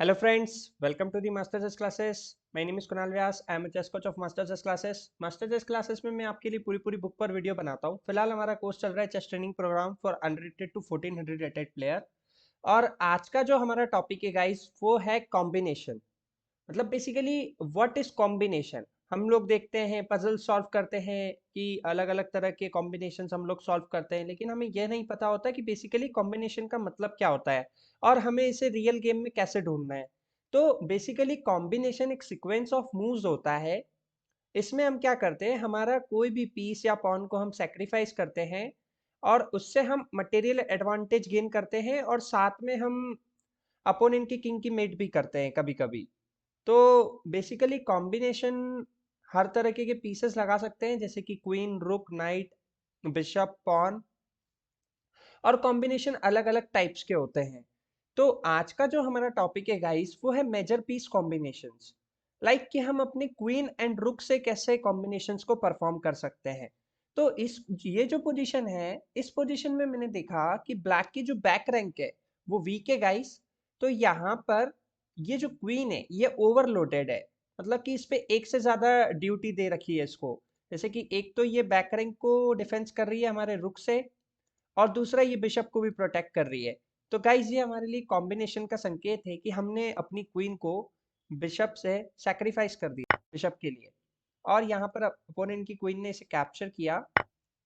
Hello friends, welcome to the Master Chess Classes. My name is Kunal Vyas. I am a chess coach of Master Chess Classes. Master Chess Classes में मैं आपके लिए पूरी book पर video बनाता हूँ। फिलहाल हमारा कोर्स चल रहा है chess training program for unrated to 1400 rated player. और आज का जो हमारा टॉपिक है गाइस वो है कॉम्बिनेशन। मतलब बेसिकली व्हाट इज कॉम्बिनेशन। हम लोग देखते हैं पजल सॉल्व करते हैं कि अलग अलग तरह के कॉम्बिनेशंस हम लोग सॉल्व करते हैं, लेकिन हमें यह नहीं पता होता कि बेसिकली कॉम्बिनेशन का मतलब क्या होता है और हमें इसे रियल गेम में कैसे ढूंढना है। तो बेसिकली कॉम्बिनेशन एक सीक्वेंस ऑफ मूव्स होता है। इसमें हम क्या करते हैं, हमारा कोई भी पीस या पॉन को हम सेक्रीफाइस करते हैं और उससे हम मटेरियल एडवांटेज गेन करते हैं और साथ में हम अपोनेंट की किंग की मेट भी करते हैं कभी कभी। तो बेसिकली कॉम्बिनेशन हर तरह के पीसेस लगा सकते हैं, जैसे कि क्वीन, रुक, नाइट, बिशप, पॉन। और कॉम्बिनेशन अलग अलग टाइप्स के होते हैं। तो आज का जो हमारा टॉपिक है गाइस वो है मेजर पीस कॉम्बिनेशंस। लाइक कि हम अपने क्वीन एंड रुक से कैसे कॉम्बिनेशंस को परफॉर्म कर सकते हैं। तो इस ये जो पोजीशन है, इस पोजीशन में मैंने देखा कि ब्लैक की जो बैक रैंक है वो वीक है गाइस। तो यहाँ पर ये जो क्वीन है ये ओवरलोडेड है। मतलब कि इस पे एक से ज्यादा ड्यूटी दे रखी है इसको। जैसे कि एक तो ये बैक रैंक को डिफेंस कर रही है हमारे रुक से, और दूसरा ये बिशप को भी प्रोटेक्ट कर रही है। तो गाइज ये हमारे लिए कॉम्बिनेशन का संकेत है कि हमने अपनी क्वीन को बिशप से सैक्रिफाइस कर दिया बिशप के लिए। और यहाँ पर अपोनेंट की क्वीन ने इसे कैप्चर किया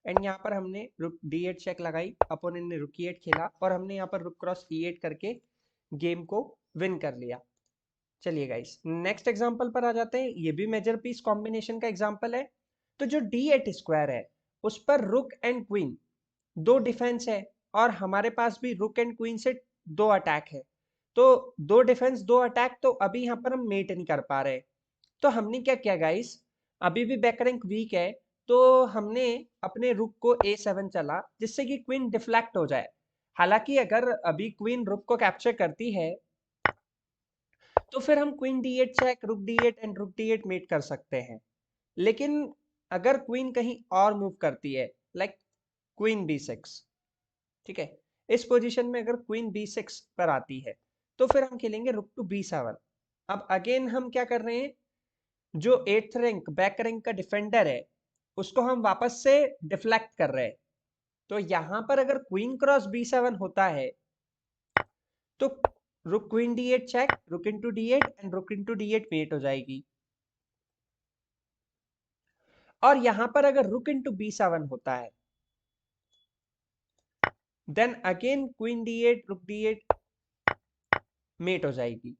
एंड यहाँ पर हमने रुक D8 चेक लगाई, अपोनेंट ने रुक E8 खेला और हमने यहाँ पर रुक क्रॉस E8 करके गेम को विन कर लिया। चलिए गाइस नेक्स्ट एग्जांपल पर आ जाते हैं। ये भी मेजर पीस कॉम्बिनेशन का एग्जांपल है। तो जो D8 स्क्वायर है उस पर रुक एंड क्वीन दो डिफेंस है और हमारे पास भी रुक एंड क्वीन से दो अटैक है। तो दो डिफेंस दो अटैक, तो अभी यहाँ पर हम मेट नहीं कर पा रहे। तो हमने क्या किया गाइस, अभी भी बैक रैंक वीक है, तो हमने अपने रुक को A7 चला जिससे कि क्वीन डिफ्लेक्ट हो जाए। हालांकि अगर अभी क्वीन रुक को कैप्चर करती है तो फिर हम क्वीन D8 चेक, रुक D8 एंड रुक D8 मेट कर सकते हैं। लेकिन अगर क्वीन कहीं और मूव करती है, लाइक क्वीन B6, ठीक है, इस पोजीशन में अगर क्वीन B6 पर आती है तो फिर हम खेलेंगे रुक टू B7। अब अगेन हम क्या कर रहे हैं, जो 8th रैंक बैक रैंक का डिफेंडर है उसको हम वापस से डिफ्लेक्ट कर रहे हैं। तो यहां पर अगर क्वीन क्रॉस B7 होता है तो रुक क्वीन D8 चेक, रुक इनटू D8 एंड रुक इनटू D8 मेट हो जाएगी। और यहां पर अगर रुक इनटू B7 होता है देन अगेन क्वीन D8 रुक D8 मेट हो जाएगी।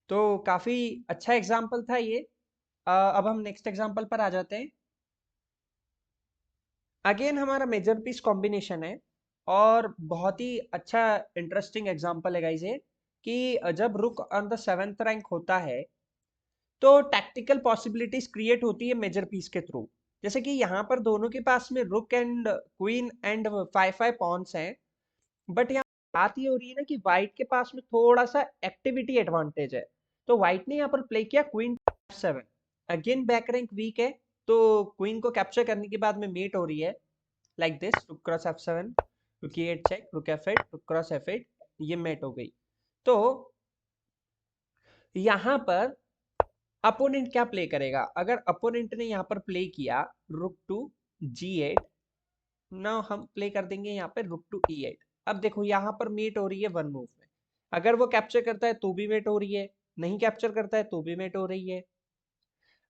तो काफी अच्छा एग्जाम्पल था ये। अब हम नेक्स्ट एग्जाम्पल पर आ जाते हैं। अगेन हमारा मेजर पीस कॉम्बिनेशन है और बहुत ही अच्छा इंटरेस्टिंग एग्जाम्पल है गाइस ये, कि जब रुक ऑन द 7th रैंक होता है तो टैक्टिकल पॉसिबिलिटीज क्रिएट होती है मेजर पीस के थ्रू। जैसे कि यहाँ पर दोनों के पास में रुक एंड क्वीन एंड 5-5 पॉन्स हैं। बट यहाँ बात ये हो रही है ना कि व्हाइट के पास में थोड़ा सा एक्टिविटी एडवांटेज है। तो व्हाइट ने यहाँ पर प्ले किया queen F7। Again back rank weak है, तो क्वीन को कैप्चर करने के बाद में मेट हो रही है लाइक दिस, रुक क्रॉस F7, रुक E8 चेक, रुक F8, रुक क्रॉस F8, ये मेट हो गई। तो यहाँ पर अपोनेंट क्या प्ले करेगा, अगर अपोनेंट ने यहाँ पर प्ले किया रुक टू G8, नाउ हम प्ले कर देंगे यहाँ पे रुक टू E8। अब देखो यहाँ पर मेट हो रही है वन मूव में। अगर वो कैप्चर करता है तो भी मेट हो रही है, नहीं कैप्चर करता है तो भी मेट हो रही है,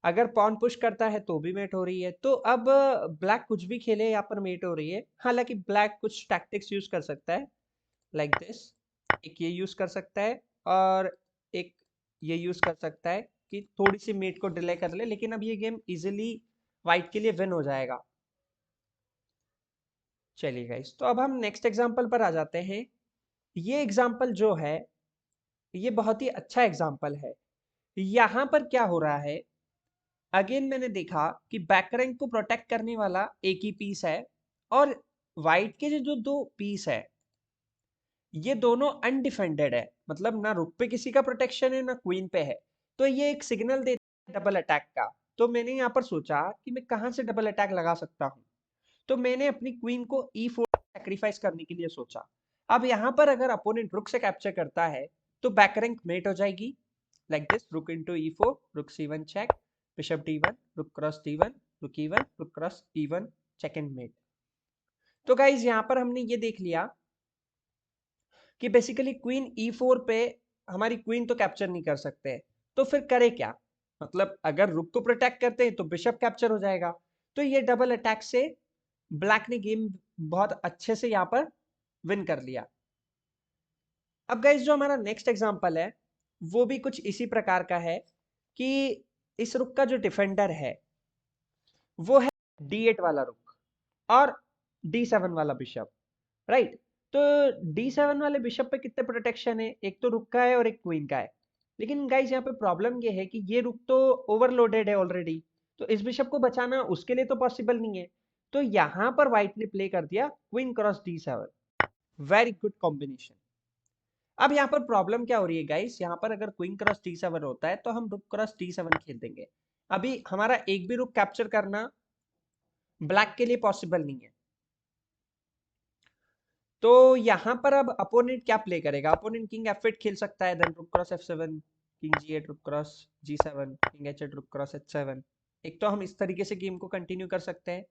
अगर पॉन पुश करता है तो भी मेट हो रही है। तो अब ब्लैक कुछ भी खेले यहाँ पर मेट हो रही है। हालांकि ब्लैक कुछ टैक्टिक्स यूज कर सकता है लाइक दिस, एक ये यूज कर सकता है और एक ये यूज कर सकता है कि थोड़ी सी मेट को डिले कर ले, लेकिन अब ये गेम इजीली व्हाइट के लिए विन हो जाएगा। चलिए गाइस, तो अब हम नेक्स्ट एग्जांपल पर आ जाते हैं। ये एग्जांपल जो है ये बहुत ही अच्छा एग्जांपल है। यहाँ पर क्या हो रहा है, अगेन मैंने देखा कि बैक रैंक को प्रोटेक्ट करने वाला एक ही पीस है और व्हाइट के जो दो पीस है ये दोनों अनडिफेंडेड है। मतलब ना रुक पे किसी का प्रोटेक्शन है ना क्वीन पे है। तो ये एक सिग्नल देता है डबल अटैक का। तो मैंने यहाँ पर सोचा कि मैं कहाँ से डबल अटैक लगा सकता हूँ। तो मैंने अपनी क्वीन को E4 सैक्रिफाइस करने के लिए सोचा। अब यहाँ पर अगर अपोनेंट रुक से कैप्चर करता है तो बैक रैंक मेट हो जाएगी लाइक दिस, रुक इनटू e4, रुक c1 चेक, बिशप d1, रुक cross d1, rook e1, rook cross e1, check and mate. तो गाइज यहाँ पर हमने ये देख लिया कि बेसिकली क्वीन e4 पे हमारी क्वीन तो कैप्चर नहीं कर सकते, तो फिर करे क्या? मतलब अगर रुक को प्रोटेक्ट करते हैं तो बिशप कैप्चर हो जाएगा। तो ये डबल अटैक से ब्लैक ने गेम बहुत अच्छे से यहाँ पर विन कर लिया। अब गाइस जो हमारा नेक्स्ट एग्जांपल है वो भी कुछ इसी प्रकार का है कि इस रुक का जो डिफेंडर है वो है d8 वाला रुक और d7 वाला बिशप, राइट? तो d7 वाले बिशप पे कितने प्रोटेक्शन है? एक तो रुक का है और एक क्वीन का है। लेकिन गाइस यहाँ पे प्रॉब्लम ये है कि ये रुक तो ओवरलोडेड है ऑलरेडी, तो इस बिशप को बचाना उसके लिए तो पॉसिबल नहीं है। तो यहाँ पर व्हाइट ने प्ले कर दिया queen cross d7, very good combination. अब यहाँ पर प्रॉब्लम क्या हो रही है गाइस, यहाँ पर अगर क्वीन क्रॉस d7 होता है तो हम रुक क्रॉस d7 खेल देंगे। अभी हमारा एक भी रुक कैप्चर करना ब्लैक के लिए पॉसिबल नहीं है। तो यहाँ पर अब अपोनेंट क्या प्ले करेगा? अपोनेंट किंग f8 खेल सकता है, देन रुक क्रॉस f7, किंग g8, रुक क्रॉस g7, किंग h8, रुक क्रॉस h7। एक तो हम इस तरीके से गेम को कंटिन्यू कर सकते हैं।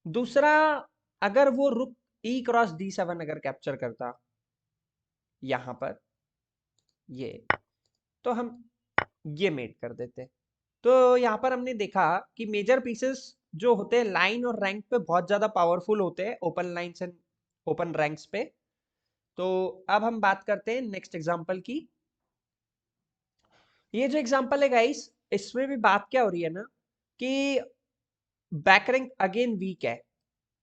दूसरा, अगर वो रुक e क्रॉस d7 अगर कैप्चर करता यहाँ पर ये, तो हम ये मेट कर देते। तो यहाँ पर हमने देखा कि मेजर पीसेस जो होते हैं लाइन और रैंक पे बहुत ज्यादा पावरफुल होते हैं open lines and open ranks पे। तो अब हम बात करते हैं नेक्स्ट एग्जांपल की। ये जो एग्जांपल है गाइस, इसमें भी बात क्या हो रही है ना कि बैक रैंक अगेन वीक है,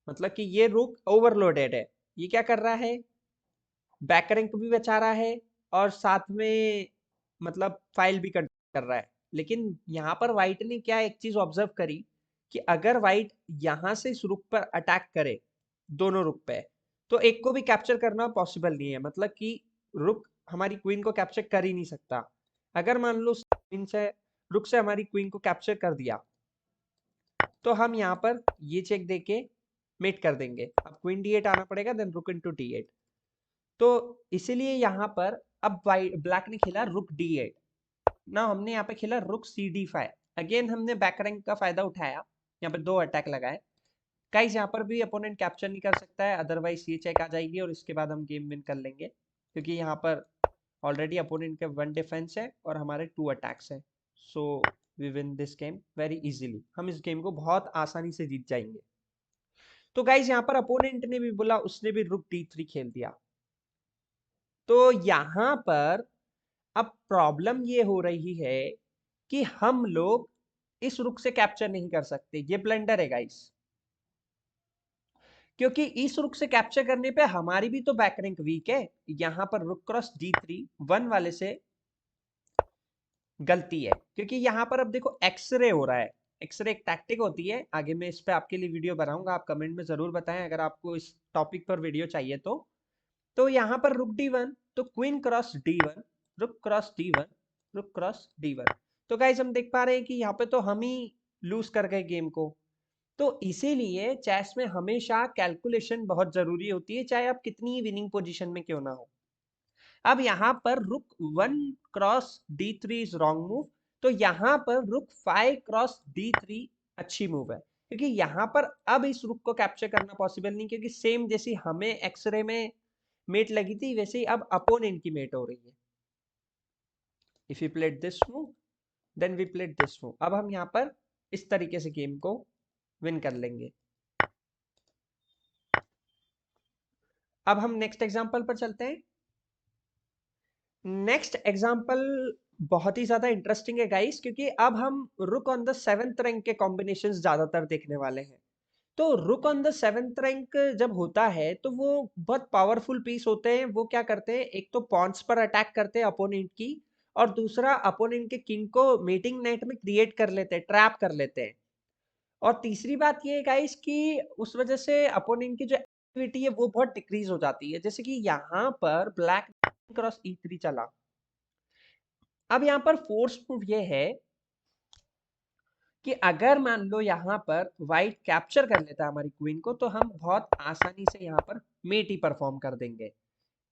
मतलब कि ये रुक ओवरलोडेड है। ये क्या कर रहा है? बैक रैंक भी बचा रहा है और साथ में मतलब फाइल भी कर रहा है। लेकिन यहाँ पर व्हाइट ने क्या एक चीज ऑब्जर्व करी कि अगर व्हाइट यहाँ से इस रुक पर अटैक करे, दोनों रुक पे, तो एक को भी कैप्चर करना पॉसिबल नहीं है। मतलब कि रुक हमारी क्वीन को कैप्चर कर ही नहीं सकता। अगर मान लो क्वीन से रुक से हमारी क्वीन को कैप्चर कर दिया तो हम यहाँ पर ये चेक देके मेट कर देंगे। अब क्वीन d8 आना पड़ेगा, देन रुक इनटू d8। तो इसीलिए यहाँ पर अब ब्लैक ने खेला रुक d8 ना, हमने यहाँ पे खेला रुक cd5। अगेन हमने बैक रैंक का फायदा उठाया, यहाँ पे दो अटैक लगाए। गाइस यहाँ पर भी अपोनेंट कैप्चर नहीं कर सकता है, अदरवाइज ये चेक आ जाएगी और इसके बाद हम गेम विन कर लेंगे, क्योंकि यहाँ पर ऑलरेडी अपोनेंट के 1 डिफेंस है और हमारे 2 अटैक्स है। So we win this game very easily. हम इस गेम को बहुत आसानी से जीत जाएंगे। तो गाइस यहाँ पर अपोनेंट ने भी बोला, उसने भी रुक d3 खेल दिया। तो यहाँ पर अब प्रॉब्लम ये हो रही है कि हम लोग इस रुक से कैप्चर नहीं कर सकते। ये ब्लंडर है गाइस, क्योंकि इस रुक से कैप्चर करने पे हमारी भी तो बैक रैंक वीक है। यहाँ पर रुक क्रॉस d3 1 वाले से गलती है, क्योंकि यहाँ पर अब देखो एक्सरे हो रहा है। एक्सरे एक टैक्टिक होती है, आगे मैं इस पे आपके लिए वीडियो बनाऊंगा, आप कमेंट में जरूर बताएं अगर आपको इस टॉपिक पर वीडियो चाहिए तो यहाँ पर रुक d1, तो क्वीन क्रॉस d1, रुक क्रॉस d1, रुक क्रॉस d1। तो गाइस हम देख पा रहे हैं कि यहाँ पे तो हम ही लूज कर गए गेम को। तो इसीलिए चेस में हमेशा कैलकुलेशन बहुत जरूरी होती है, चाहे आप कितनी विनिंग पोजीशन में क्यों ना हो। अब यहाँ पर रुक 1 cross d3 is wrong move, तो यहाँ पर रुक 5 क्रॉस d3 अच्छी मूव है, क्योंकि यहाँ पर अब इस रुक को कैप्चर करना पॉसिबल नहीं, क्योंकि सेम जैसी हमें एक्सरे में मेट लगी थी वैसे ही अब अपोनेंट की मेट हो रही है। If you played this move then we played this move. अब हम यहाँ पर इस तरीके से गेम को विन कर लेंगे। अब हम नेक्स्ट एग्जांपल पर चलते हैं। नेक्स्ट एग्जांपल बहुत ही ज्यादा इंटरेस्टिंग है गाइस, क्योंकि अब हम रुक ऑन द 7th रैंक के कॉम्बिनेशंस ज्यादातर देखने वाले हैं। तो रुक ऑन द 7th रैंक जब होता है तो वो बहुत पावरफुल पीस होते हैं। वो क्या करते हैं, एक तो पॉन्स पर अटैक करते हैं अपोनेंट की, और दूसरा अपोनेंट के किंग को मीटिंग नेट में क्रिएट कर लेते हैं, ट्रैप कर लेते हैं। और तीसरी बात ये है गाइस कि उस वजह से अपोनेंट की जो एक्टिविटी है वो बहुत डिक्रीज हो जाती है। जैसे कि यहाँ पर ब्लैक क्रॉस e3 चला। अब यहाँ पर फोर्स मूव ये है कि अगर मान लो यहाँ पर व्हाइट कैप्चर कर लेता है हमारी क्वीन को, तो हम बहुत आसानी से यहाँ पर मेट ही परफॉर्म कर देंगे।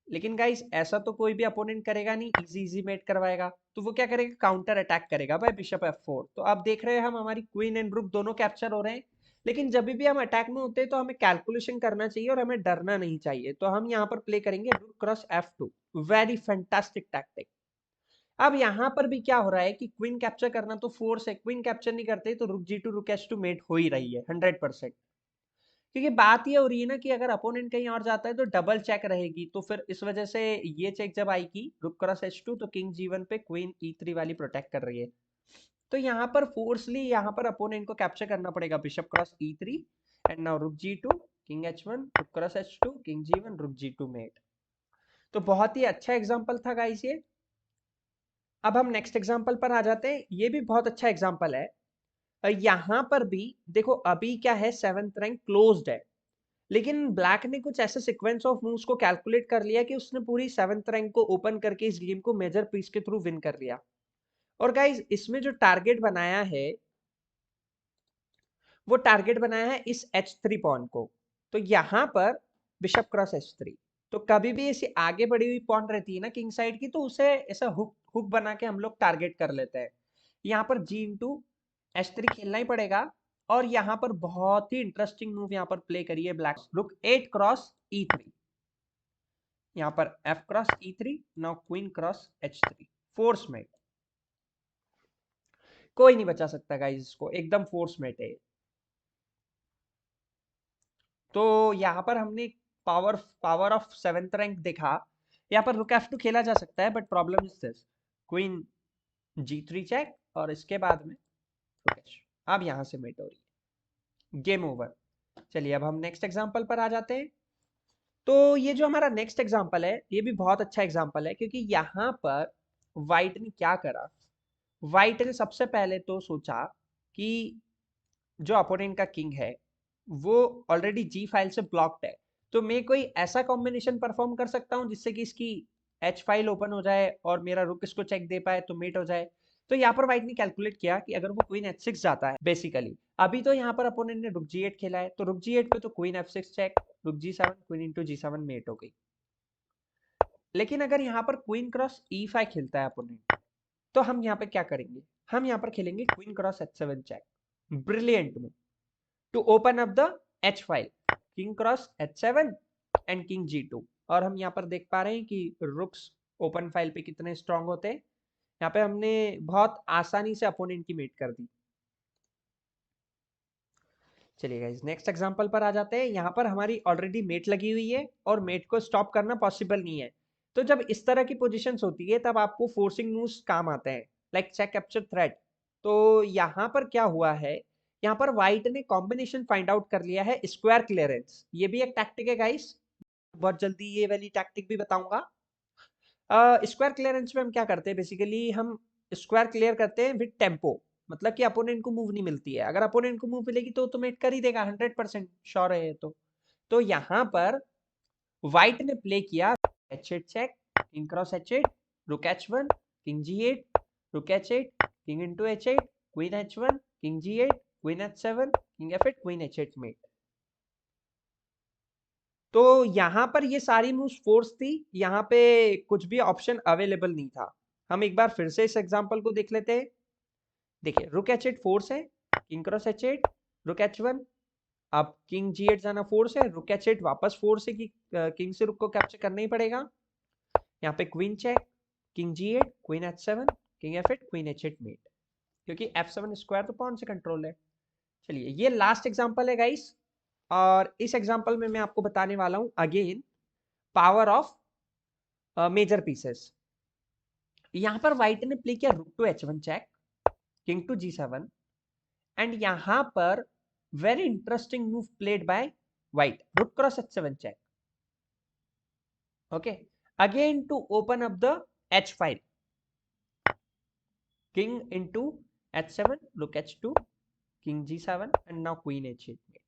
लेकिन गाइस ऐसा तो कोई भी अपोनेंट करेगा नहीं, इजी इजी मेट करवाएगा। तो वो क्या करेगा, काउंटर अटैक करेगा बाय बिशप F4। तो आप देख रहे हैं हम हमारी क्वीन एंड रुक दोनों कैप्चर हो रहे हैं। लेकिन जब भी हम अटैक में होते हैं तो हमें कैलकुलेशन करना चाहिए और हमें डरना नहीं चाहिए। तो हम यहाँ पर प्ले करेंगे रुक cross F2। Very fantastic tactic. अब यहाँ पर भी क्या हो रहा है कि क्वीन कैप्चर करना तो फोर्स है, क्वीन कैप्चर नहीं करते तो रुक G2 रुक H2 मेट हो ही रही है 100%। क्योंकि बात ये हो रही है ना कि अगर अपोनेंट कहीं और जाता है तो डबल चेक रहेगी, तो फिर इस वजह से ये चेक जब आएगी रुक क्रॉस H2 तो किंग G1 पे क्वीन E3 वाली प्रोटेक्ट कर रही है। तो यहाँ पर फोर्सली यहाँ पर अपोनेंट को कैप्चर करना पड़ेगा bishop cross E3 and now रुक G2 किंग H1 रुक क्रॉस H2 किंग G1 रुक G2 मेट। तो बहुत ही अच्छा एग्जांपल था गाइस ये। अब हम नेक्स्ट एग्जांपल पर आ जाते हैं। ये भी बहुत अच्छा एग्जांपल है। यहाँ पर भी देखो अभी क्या है, 7th रैंक क्लोज्ड है, लेकिन ब्लैक ने कुछ ऐसे सीक्वेंस ऑफ मूव्स को कैलकुलेट कर लिया कि उसने पूरी 7th रैंक को ओपन करके इस गेम को मेजर पीस के थ्रू विन कर लिया। और गाइस इसमें जो टारगेट बनाया है वो टारगेट बनाया है इस H3 पॉन को। तो यहाँ पर बिशप क्रॉस H3, तो कभी भी ऐसी आगे बढ़ी हुई पॉन रहती है ना किंग साइड की, तो उसे ऐसा हुक हुक बना के हम लोग टारगेट कर लेते हैं। यहाँ पर G इंटू H3 खेलना ही पड़ेगा। और यहाँ पर बहुत ही इंटरेस्टिंग मूव यहाँ पर प्ले करिए ब्लैक, रुक 8 क्रॉस E3। यहाँ पर F cross E3, now queen cross H3, force mate. कोई नहीं बचा सकता गाइस इसको, एकदम फोर्स मेट है। तो यहाँ पर हमने power power of 7th rank देखा। यहाँ पर रुक F2 खेला जा सकता है, but problem is this, queen G3 check और इसके बाद में रुक H। अब यहाँ से मेट हो रही है, गेम ओवर। चलिए अब हम नेक्स्ट एग्जांपल पर आ जाते हैं। तो ये जो हमारा नेक्स्ट एग्जांपल है ये भी बहुत अच्छा एग्जांपल है, क्योंकि यहाँ पर व्हाइट ने क्या करा, व्हाइट ने सबसे पहले तो सोचा कि जो अपोनेंट का किंग है वो ऑलरेडी जी फाइल से ब्लॉक्ड है, तो मैं कोई ऐसा कॉम्बिनेशन परफॉर्म कर सकता हूँ जिससे कि इसकी एच फाइल ओपन हो जाए और मेरा रुक इसको चेक दे पाए तो मेट हो जाए। तो यहाँ पर व्हाइट ने कैलकुलेट किया कि अगर वो क्वीन H6 जाता है, बेसिकली अभी तो यहाँ पर अपोनेंट ने रुक G8 खेला है, तो रुक G8 पे तो क्वीन F6 चेक, रुक G7 queen into G7 met हो गई। लेकिन अगर यहाँ पर क्वीन क्रॉस E5 खेलता है अपोनेंट, तो हम यहाँ पे क्या करेंगे, हम यहाँ पर खेलेंगे queen cross H7 check. Brilliant move to open up the H file, king cross H7 and king G2। और हम यहाँ पर देख पा रहे हैं कि रुक्स ओपन फाइल पे कितने स्ट्रांग होते हैं। यहाँ पे हमने बहुत आसानी से अपोनेंट की मेट कर दी। चलिए गाइस नेक्स्ट एग्जांपल पर आ जाते हैं। यहाँ पर हमारी ऑलरेडी मेट लगी हुई है और मेट को स्टॉप करना पॉसिबल नहीं है। तो जब इस तरह की पोजीशंस होती है तब आपको फोर्सिंग मूव्स काम आते हैं, लाइक चेक कैप्चर थ्रेड। तो यहाँ पर क्या हुआ है, यहाँ पर व्हाइट ने कॉम्बिनेशन फाइंड आउट कर लिया है, स्क्वायर क्लियरेंस। ये भी एक टैक्टिक है गाइस, बहुत जल्दी ये वाली टैक्टिक भी बताऊंगा। स्क्वायर क्लियरेंस में हम क्या करते हैं, बेसिकली हम स्क्वायर क्लियर करते हैं विद टेम्पो। मतलब कि अपोनेंट को मूव नहीं मिलती है, अगर अपोनेंट को मूव मिलेगी तो मेट कर ही देगा, 100% श्योर है ये तो यहाँ पर व्हाइट ने प्ले किया H8 check, king cross H8, रुक H1 king G8, rook H8 king into H8 queen H1 king G8 queen H7 king F8 queen H8 mate. तो यहाँ पर ये सारी मूव्स फोर्स थी, यहाँ पे कुछ भी ऑप्शन अवेलेबल नहीं था। हम एक बार फिर से इस एग्जांपल को देख लेते हैं। देखिए रुक H8 फोर्स है, किंग क्रॉस H8 रुक H1, अब किंग G8 जाना फोर्स है, रुक H8 वापस फोर्स है कि किंग से रुक को कैप्चर करना ही पड़ेगा। यहाँ पे queen check, king G8 queen H7 king F8 queen H8 mate, क्योंकि F7 स्क्वायर तो पॉन से कंट्रोल है। चलिए ये लास्ट एग्जांपल है गाइस, और इस एग्जांपल में मैं आपको बताने वाला हूं again power of major pieces. यहां पर व्हाइट ने प्ले किया rook to H1 check, king to G7 and यहां पर very interesting move played by white, rook cross H7 check. Okay, again to open up the H file, king into H7 rook H2 king G7 and now queen H8 mate.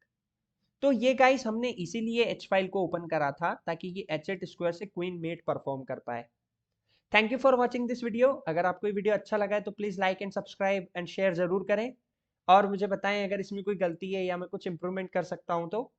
तो ये guys हमने इसीलिए H file को open करा था ताकि ये H8 square से क्वीन मेट परफॉर्म कर पाए। Thank you for watching this video. अगर आपको ये वीडियो अच्छा लगा है तो please like and subscribe and share जरूर करें। और मुझे बताएं अगर इसमें कोई गलती है या मैं कुछ इम्प्रूवमेंट कर सकता हूँ तो।